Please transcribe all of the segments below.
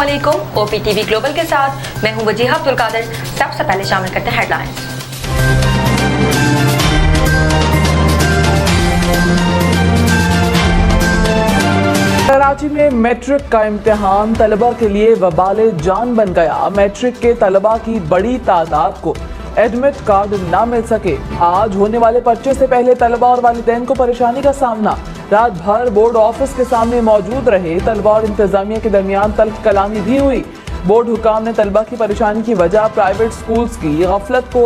अस्सलामुअलैकुम। OP TV global के साथ मैं हूं वजीहा अब्दुल कादिर। सबसे पहले शामिल करते हैं हेडलाइंस। कराची में मैट्रिक का इम्तिहान तलबा के लिए वबाल जान बन गया। मैट्रिक के तलबा की बड़ी तादाद को एडमिट कार्ड ना मिल सके। आज होने वाले पर्चे से पहले तलबा और वालिदैन को परेशानी का सामना। रात भर बोर्ड ऑफिस के सामने मौजूद रहे तलबा और इंतजामिया के दरमियान तल्ख कलामी भी हुई। बोर्ड हुकाम ने तलबा की परेशानी की वजह प्राइवेट स्कूल्स की गफलत को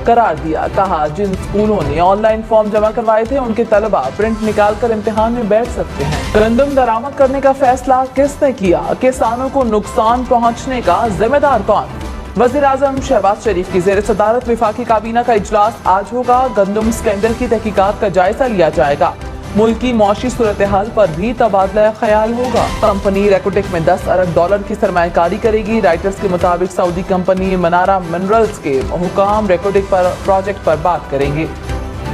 करार दिया। कहा जिन स्कूलों ने ऑनलाइन फॉर्म जमा करवाए थे उनके तलबा प्रिंट निकाल कर इम्तिहान में बैठ सकते हैं। गंदम दरामद करने का फैसला किसने किया? किसानों को नुकसान पहुँचने का जिम्मेदार कौन? वज़ीर आज़म शहबाज शरीफ की ज़ेर सदारत वफाकी काबीना का इजलास आज होगा। गंदम स्कैंडल की तहकीकात का जायजा लिया जाएगा। मुल्क की मौशी सूरत हाल पर भी तबादला ख्याल होगा। कंपनी रेकोटेक में $10 अरब की सरमायाकारी करेगी। राइटर्स के मुताबिक सऊदी कंपनी मनारा मिनरल्स के हुकाम रेकोटेक पर प्रोजेक्ट पर बात करेंगे।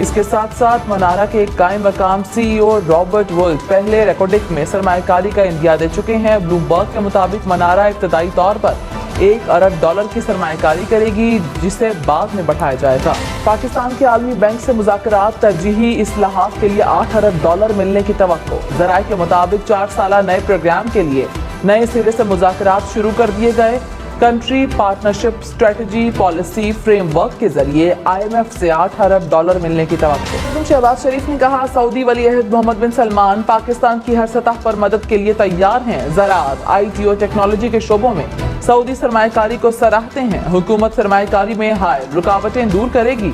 इसके साथ साथ मनारा के कायम मकाम CEO रॉबर्ट वुल्फ पहले रेकोटेक में सरमायाकारी का इंदिया दे चुके हैं। ब्लूमबर्ग के मुताबिक मनारा इब्तदाई तौर पर $1 अरब की सरमायाकारी करेगी, जिसे बाद में बढ़ाया जाएगा। पाकिस्तान के आलमी बैंक से मुज़ाकरात तरजीही इस्लाहात के लिए $8 अरब मिलने की तवक्को। ज़राए के मुताबिक 4 साला नए प्रोग्राम के लिए नए सिरे से मुज़ाकरात शुरू कर दिए गए। Country partnership strategy policy framework के जरिए IMF से $8 अरब मिलने की तवक्को। शहबाज शरीफ ने कहा सऊदी वली अहद मोहम्मद बिन सलमान पाकिस्तान की हर सतह पर मदद के लिए तैयार हैं। ज़राअत, IT और टेक्नोलॉजी के शोबों में सऊदी सरमायाकारी को सराहते हैं। हुकूमत सरमायाकारी में हायल रुकावटें दूर करेगी।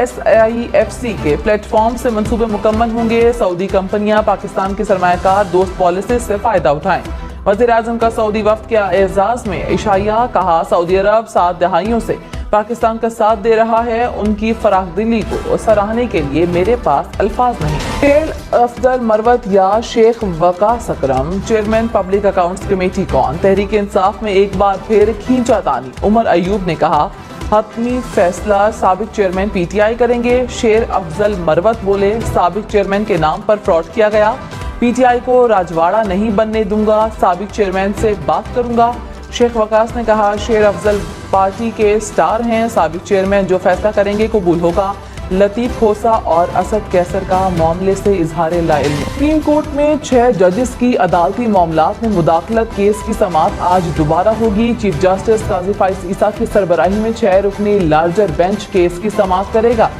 SIFC के प्लेटफॉर्म से मंसूबे मुकम्मल होंगे। सऊदी कंपनियां पाकिस्तान की सरमायाकार दोस्त पॉलिसी से फायदा उठाएं। वज़ीर आज़म का सऊदी वफ्द के एजाज में इशाया। कहा सऊदी अरब 7 दहाइयों से पाकिस्तान का साथ दे रहा है। उनकी फराखदिली को सराहने के लिए मेरे पास अल्फाज नहीं। शेर अफजल मरवत या शेख वकास अकरम चेयरमैन पब्लिक अकाउंट्स कमेटी कौन? तहरीक इंसाफ में एक बार फिर खींचातानी। उमर अयूब ने कहा हतमी फैसला साबिक चेयरमैन PTI करेंगे। शेर अफजल मरवत बोले साबिक चेयरमैन के नाम पर फ्रॉड किया गया। PTI को राजवाड़ा नहीं बनने दूंगा। साबिक चेयरमैन से बात करूंगा। शेख वकास ने कहा शेर अफजल पार्टी के स्टार हैं। साबिक चेयरमैन जो फैसला करेंगे कबूल होगा। लतीफ खोसा और असद कैसर का मामले से इजहार लाइल। सुप्रीम कोर्ट में 6 जजेस की अदालती मामलात में मुदाखलत केस की समाअत आज दोबारा होगी। चीफ जस्टिस काजी फाइज ईसा की सरबराही में 6 रुकनी लार्जर बेंच केस की समाअत करेगा।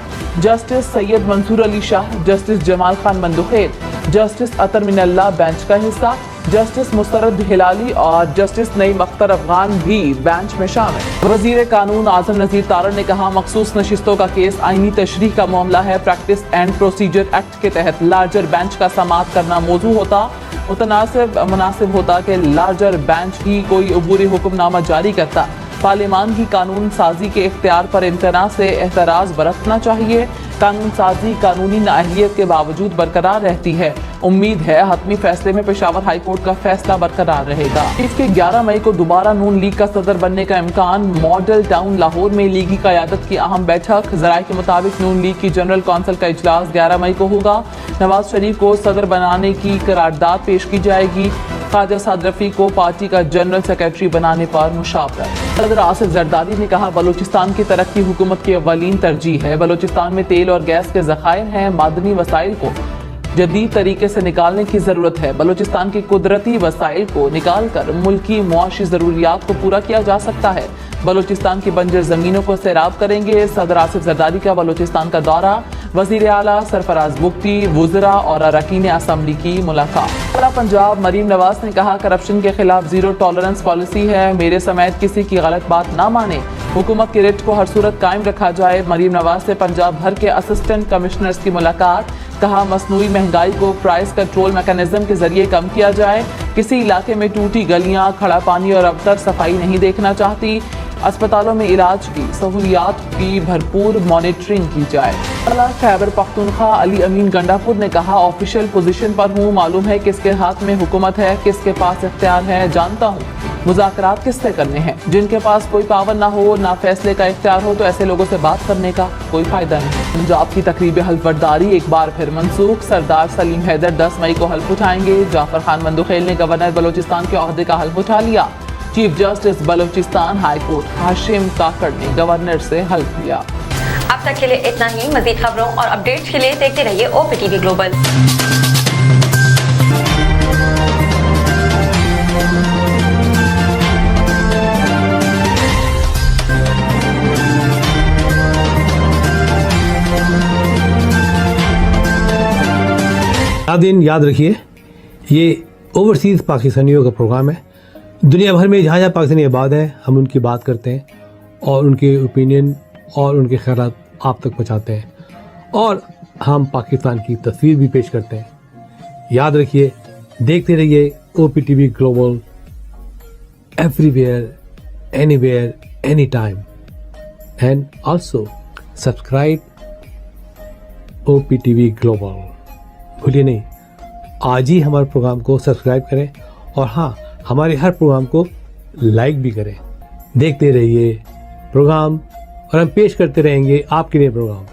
Justice Syed Mansoor Ali Shah, justice Jamal Khan Mandokhel, justice Athar Minallah bench का हिस्सा। जस्टिस मुस्तरद हिलाली और जस्टिस नईम अख्तर अफगान भी बेंच में शामिल। वजीर कानून आजम नज़ीर तारड़ ने कहा मखसूस नशिस्तों का केस आईनी तशरीह का मामला है। प्रैक्टिस एंड प्रोसीजर एक्ट के तहत लार्जर बेंच का समाअत करना मौजू होता। मुनासिब होता कि लार्जर बेंच ही कोई अबूरी हुक्मनामा जारी करता। पार्लियामान की कानून साजी के इख्तियार पर इम्तना से एतराज़ बरतना चाहिए। कानून साजी कानूनी नाअहलियत के बावजूद बरकरार रहती है। उम्मीद है हतमी फैसले में पेशावर हाई कोर्ट का फैसला बरकरार रहेगा। इसके 11 मई को दोबारा नून लीग का सदर बनने का इम्कान। मॉडल टाउन लाहौर में लीगी क़यादत की अहम बैठक। ज़राए के मुताबिक नून लीग की जनरल कौंसिल का इजलास 11 मई को होगा। नवाज शरीफ को सदर बनाने की करारदाद पेश की जाएगी। ख्वाजा साद रफी को पार्टी का जनरल सेक्रेटरी बनाने पर मुशावरत। सदर आसिफ जरदारी ने कहा बलूचिस्तान की तरक्की हुकूमत की अव्वलीन तरजीह है। बलूचिस्तान में तेल और गैस के ज़खायर हैं। मादनी वसाइल को जदीद तरीके से निकालने की ज़रूरत है। बलूचिस्तान के कुदरती वसाइल को निकाल कर मुल्की मुआशी ज़रूरियात को पूरा किया जा सकता है। बलूचिस्तान की बंजर ज़मीनों को सैराब करेंगे। सदर आसिफ जरदारी का बलूचिस्तान का दौरा। वज़ीर आला सरफराज बुख्ती, वुज़रा और अरकान असम्बली की मुलाकात। पंजाब मरीम नवाज ने कहा करप्शन के खिलाफ ज़ीरो टॉलरेंस पॉलिसी है। मेरे समेत किसी की गलत बात ना माने। हुकूमत की रिट को हर सूरत कायम रखा जाए। मरीम नवाज से पंजाब भर के असिस्टेंट कमिश्नर्स की मुलाकात। कहा मसनूई महंगाई को प्राइस कंट्रोल मैकेनिज्म के जरिए कम किया जाए। किसी इलाके में टूटी गलियां, खड़ा पानी और अबतर सफाई नहीं देखना चाहती। अस्पतालों में इलाज की सहूलियात की भरपूर मॉनिटरिंग की जाए। खैबर पख्तूनख्वा अली अमीन गंडापुर ने कहा ऑफिशियल पोजीशन पर हूँ। मालूम है किसके हाथ में हुकूमत है, किसके पास इख्तियार है, जानता हूँ मुज़ाकरात किससे करने हैं। जिनके पास कोई पावर ना हो, ना फैसले का इख्तियार हो, तो ऐसे लोगों से बात करने का कोई फायदा नहीं। पंजाब की तकरीब हल्फबर्दारी एक बार फिर मनसूख। सरदार सलीम हैदर 10 मई को हल्फ उठाएंगे। जाफर खान मंदुखेल ने गवर्नर बलोचिस्तान के ओहदे का हल्फ उठा लिया। Chief justice Balochistan high court Hashim Kakar ने गवर्नर से हल्फ लिया। अब तक के लिए इतना ही। मजीद खबरों और अपडेट्स के लिए देखते रहिए OPTV ग्लोबल। दिन याद रखिए, ये ओवरसीज़ पाकिस्तानियों का प्रोग्राम है। दुनिया भर में जहाँ जहाँ पाकिस्तानी आबाद हैं, हम उनकी बात करते हैं और उनके ओपिनियन और उनके ख्यालात आप तक पहुँचाते हैं, और हम पाकिस्तान की तस्वीर भी पेश करते हैं। याद रखिए, देखते रहिए OPTV global, everywhere, anywhere, any time, and also subscribe OPTV global. भूलिए नहीं, आज ही हमारे प्रोग्राम को सब्सक्राइब करें, और हाँ, हमारे हर प्रोग्राम को लाइक भी करें। देखते रहिए प्रोग्राम, और हम पेश करते रहेंगे आपके लिए प्रोग्राम।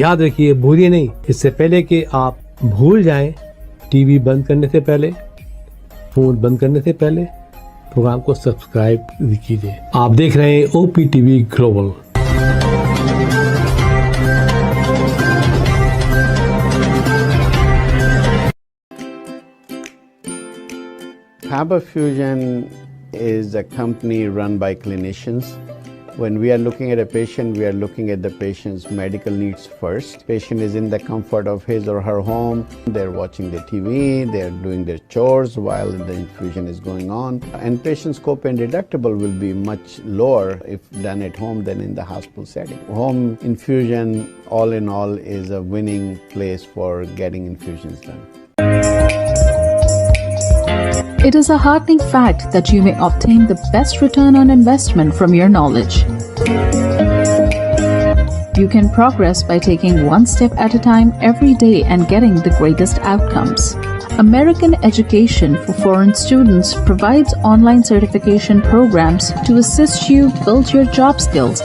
याद रखिए, भूलिए नहीं, इससे पहले कि आप भूल जाएं, टीवी बंद करने से पहले, फ़ोन बंद करने से पहले प्रोग्राम को सब्सक्राइब कीजिए। आप देख रहे हैं OPTV global. Faber Fusion is a company run by clinicians. When we are looking at a patient, we are looking at the patient's medical needs first. Patient is in the comfort of his or her home. They're watching the TV, they're doing their chores while the infusion is going on. And patient's copay deductible will be much lower if done at home than in the hospital setting. Home infusion, all in all, is a winning place for getting infusions done. It is a heartening fact that you may obtain the best return on investment from your knowledge. You can progress by taking one step at a time every day and getting the greatest outcomes. American Education for Foreign Students provides online certification programs to assist you build your job skills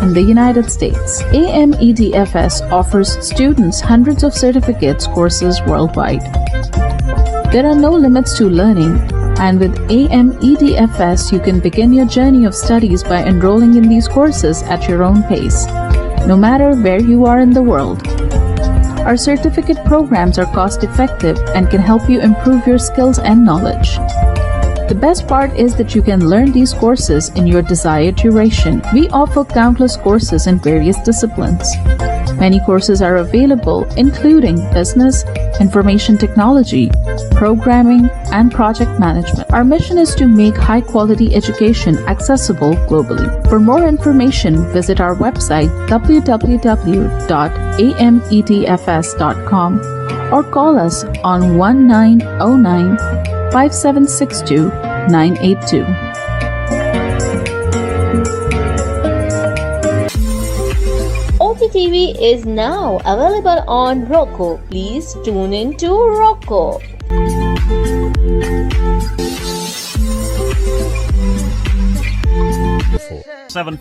in the United States. AMEDFS offers students hundreds of certificates courses worldwide. There are no limits to learning, and with AMEDFS, you can begin your journey of studies by enrolling in these courses at your own pace, no matter where you are in the world. Our certificate programs are cost-effective and can help you improve your skills and knowledge. The best part is that you can learn these courses in your desired duration. We offer countless courses in various disciplines. Many courses are available, including business, information technology, programming, and project management. Our mission is to make high-quality education accessible globally. For more information, visit our website www.amedfs.com or call us on 1909-5762-982. OPTV is now available on Roku. Please tune in to Roku. 7